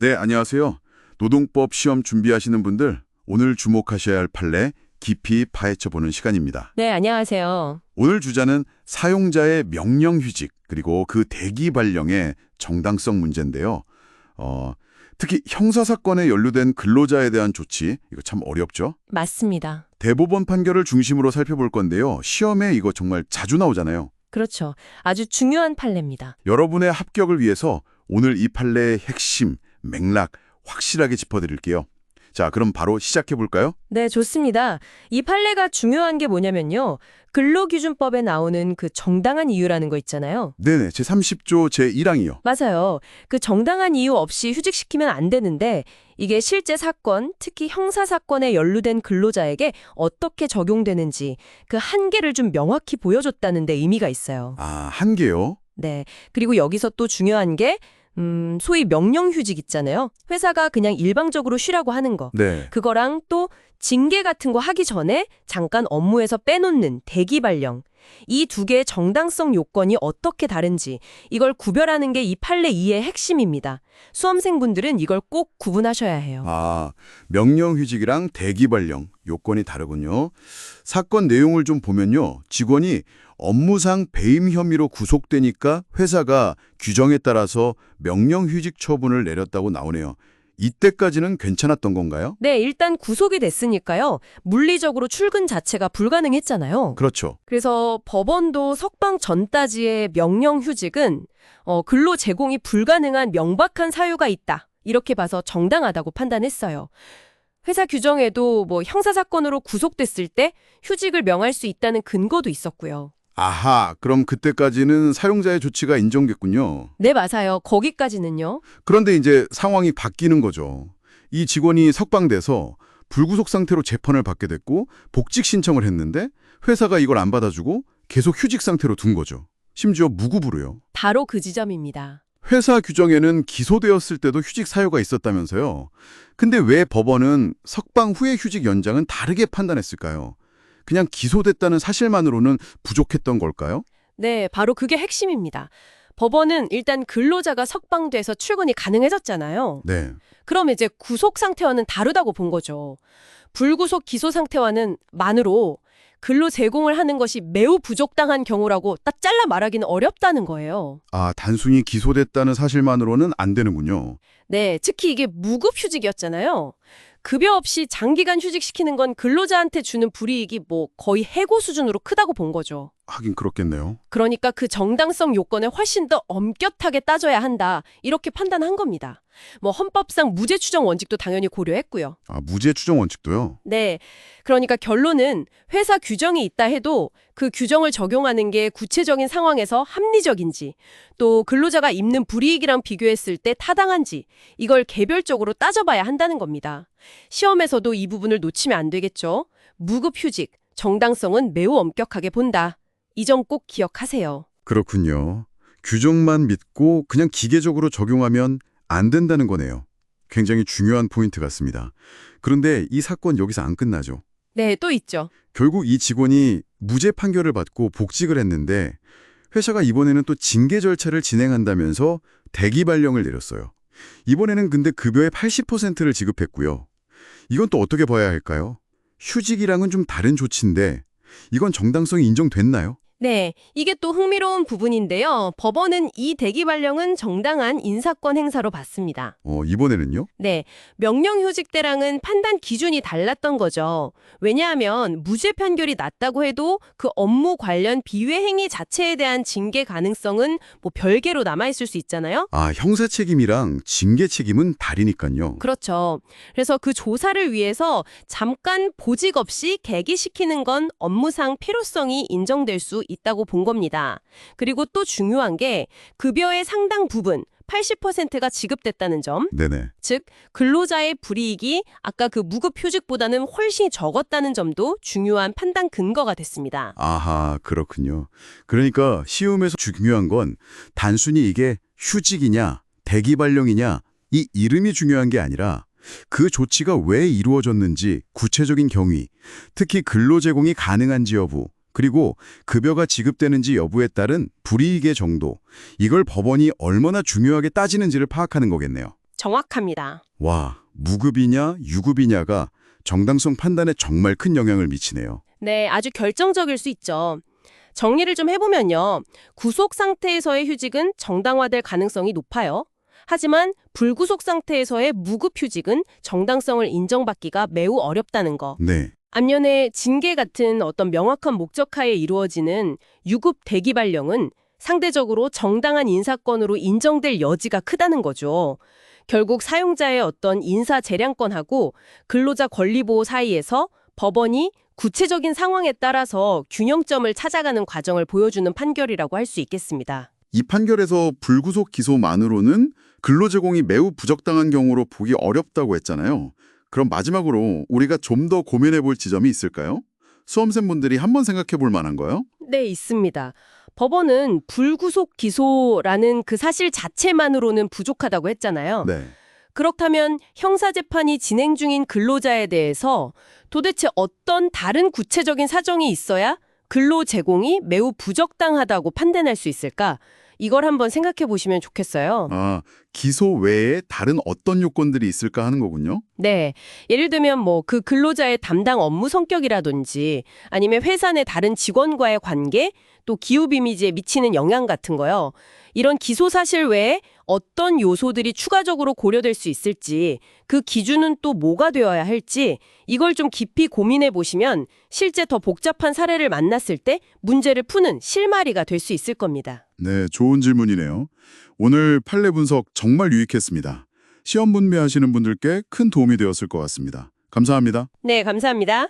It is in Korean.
네, 안녕하세요. 노동법 시험 준비하시는 분들, 오늘 주목하셔야 할 판례 깊이 파헤쳐보는 시간입니다. 네, 안녕하세요. 오늘 주자는 사용자의 명령휴직, 그리고 그 대기 발령의 정당성 문제인데요. 특히 형사사건에 연루된 근로자에 대한 조치, 이거 참 어렵죠? 맞습니다. 대법원 판결을 중심으로 살펴볼 건데요. 시험에 이거 정말 자주 나오잖아요. 그렇죠. 아주 중요한 판례입니다. 여러분의 합격을 위해서 오늘 이 판례의 핵심, 맥락 확실하게 짚어드릴게요. 자, 그럼 바로 시작해볼까요? 네, 좋습니다. 이 판례가 중요한 게 뭐냐면요. 근로기준법에 나오는 그 정당한 이유라는 거 있잖아요. 네네, 제30조 제1항이요. 맞아요. 그 정당한 이유 없이 휴직시키면 안 되는데 이게 실제 사건, 특히 형사사건에 연루된 근로자에게 어떻게 적용되는지 그 한계를 좀 명확히 보여줬다는 데 의미가 있어요. 아, 한계요? 네. 그리고 여기서 또 중요한 게 소위 명령휴직 있잖아요. 회사가 그냥 일방적으로 쉬라고 하는 거. 네. 그거랑 또 징계 같은 거 하기 전에 잠깐 업무에서 빼놓는 대기 발령. 이 두 개의 정당성 요건이 어떻게 다른지 이걸 구별하는 게 이 판례 이해의 핵심입니다. 수험생분들은 이걸 꼭 구분하셔야 해요. 아, 명령휴직이랑 대기발령 요건이 다르군요. 사건 내용을 좀 보면요. 직원이 업무상 배임 혐의로 구속되니까 회사가 규정에 따라서 명령휴직 처분을 내렸다고 나오네요. 이때까지는 괜찮았던 건가요? 네, 일단 구속이 됐으니까요. 물리적으로 출근 자체가 불가능했잖아요. 그렇죠. 그래서 법원도 석방 전따지의 명령휴직은 근로 제공이 불가능한 명백한 사유가 있다. 이렇게 봐서 정당하다고 판단했어요. 회사 규정에도 형사사건으로 구속됐을 때 휴직을 명할 수 있다는 근거도 있었고요. 아하, 그럼 그때까지는 사용자의 조치가 인정됐군요. 네, 맞아요. 거기까지는요. 그런데 이제 상황이 바뀌는 거죠. 이 직원이 석방돼서 불구속 상태로 재판을 받게 됐고 복직 신청을 했는데 회사가 이걸 안 받아주고 계속 휴직 상태로 둔 거죠. 심지어 무급으로요. 바로 그 지점입니다. 회사 규정에는 기소되었을 때도 휴직 사유가 있었다면서요. 근데 왜 법원은 석방 후의 휴직 연장은 다르게 판단했을까요? 그냥 기소됐다는 사실만으로는 부족했던 걸까요? 네, 바로 그게 핵심입니다. 법원은 일단 근로자가 석방돼서 출근이 가능해졌잖아요. 네. 그럼 이제 구속 상태와는 다르다고 본 거죠. 불구속 기소 상태와는 만으로 근로 제공을 하는 것이 매우 부적당한 경우라고 딱 잘라 말하기는 어렵다는 거예요. 아, 단순히 기소됐다는 사실만으로는 안 되는군요. 네, 특히 이게 무급 휴직이었잖아요. 급여 없이 장기간 휴직시키는 건 근로자한테 주는 불이익이 거의 해고 수준으로 크다고 본 거죠. 하긴 그렇겠네요. 그러니까 그 정당성 요건을 훨씬 더 엄격하게 따져야 한다. 이렇게 판단한 겁니다. 헌법상 무죄 추정 원칙도 당연히 고려했고요. 아, 무죄 추정 원칙도요? 네. 그러니까 결론은 회사 규정이 있다 해도 그 규정을 적용하는 게 구체적인 상황에서 합리적인지 또 근로자가 입는 불이익이랑 비교했을 때 타당한지 이걸 개별적으로 따져봐야 한다는 겁니다. 시험에서도 이 부분을 놓치면 안 되겠죠. 무급 휴직, 정당성은 매우 엄격하게 본다. 이 점 꼭 기억하세요. 그렇군요. 규정만 믿고 그냥 기계적으로 적용하면 안 된다는 거네요. 굉장히 중요한 포인트 같습니다. 그런데 이 사건 여기서 안 끝나죠. 네, 또 있죠. 결국 이 직원이 무죄 판결을 받고 복직을 했는데 회사가 이번에는 또 징계 절차를 진행한다면서 대기 발령을 내렸어요. 이번에는 근데 급여의 80%를 지급했고요. 이건 또 어떻게 봐야 할까요? 휴직이랑은 좀 다른 조치인데 이건 정당성이 인정됐나요? 네, 이게 또 흥미로운 부분인데요. 법원은 이 대기 발령은 정당한 인사권 행사로 봤습니다. 이번에는요? 네, 명령휴직 때랑은 판단 기준이 달랐던 거죠. 왜냐하면 무죄 판결이 났다고 해도 그 업무 관련 비외 행위 자체에 대한 징계 가능성은 별개로 남아있을 수 있잖아요. 아, 형사 책임이랑 징계 책임은 다르니까요. 그렇죠. 그래서 그 조사를 위해서 잠깐 보직 없이 개기시키는 건 업무상 필요성이 인정될 수 있다고 본 겁니다. 그리고 또 중요한 게 급여의 상당 부분, 80%가 지급됐다는 점. 네네. 즉, 근로자의 불이익이 아까 그 무급 휴직보다는 훨씬 적었다는 점도 중요한 판단 근거가 됐습니다. 아하, 그렇군요. 그러니까 시험에서 중요한 건 단순히 이게 휴직이냐, 대기 발령이냐 이 이름이 중요한 게 아니라 그 조치가 왜 이루어졌는지 구체적인 경위, 특히 근로 제공이 가능한지 여부, 그리고 급여가 지급되는지 여부에 따른 불이익의 정도, 이걸 법원이 얼마나 중요하게 따지는지를 파악하는 거겠네요. 정확합니다. 와, 무급이냐 유급이냐가 정당성 판단에 정말 큰 영향을 미치네요. 네, 아주 결정적일 수 있죠. 정리를 좀 해보면요. 구속 상태에서의 휴직은 정당화될 가능성이 높아요. 하지만 불구속 상태에서의 무급 휴직은 정당성을 인정받기가 매우 어렵다는 거. 네. 앞면에 징계 같은 어떤 명확한 목적하에 이루어지는 유급 대기 발령은 상대적으로 정당한 인사권으로 인정될 여지가 크다는 거죠. 결국 사용자의 어떤 인사 재량권하고 근로자 권리보호 사이에서 법원이 구체적인 상황에 따라서 균형점을 찾아가는 과정을 보여주는 판결이라고 할 수 있겠습니다. 이 판결에서 불구속 기소만으로는 근로 제공이 매우 부적당한 경우로 보기 어렵다고 했잖아요. 그럼 마지막으로 우리가 좀 더 고민해 볼 지점이 있을까요? 수험생분들이 한번 생각해 볼 만한 거요? 네, 있습니다. 법원은 불구속 기소라는 그 사실 자체만으로는 부족하다고 했잖아요. 네. 그렇다면 형사재판이 진행 중인 근로자에 대해서 도대체 어떤 다른 구체적인 사정이 있어야 근로 제공이 매우 부적당하다고 판단할 수 있을까? 이걸 한번 생각해 보시면 좋겠어요. 아, 기소 외에 다른 어떤 요건들이 있을까 하는 거군요. 네. 예를 들면 그 근로자의 담당 업무 성격이라든지 아니면 회사 내 다른 직원과의 관계, 또 기업 이미지에 미치는 영향 같은 거요. 이런 기소 사실 외에 어떤 요소들이 추가적으로 고려될 수 있을지, 그 기준은 또 뭐가 되어야 할지 이걸 좀 깊이 고민해 보시면 실제 더 복잡한 사례를 만났을 때 문제를 푸는 실마리가 될 수 있을 겁니다. 네, 좋은 질문이네요. 오늘 판례 분석 정말 유익했습니다. 시험 분배하시는 분들께 큰 도움이 되었을 것 같습니다. 감사합니다. 네, 감사합니다.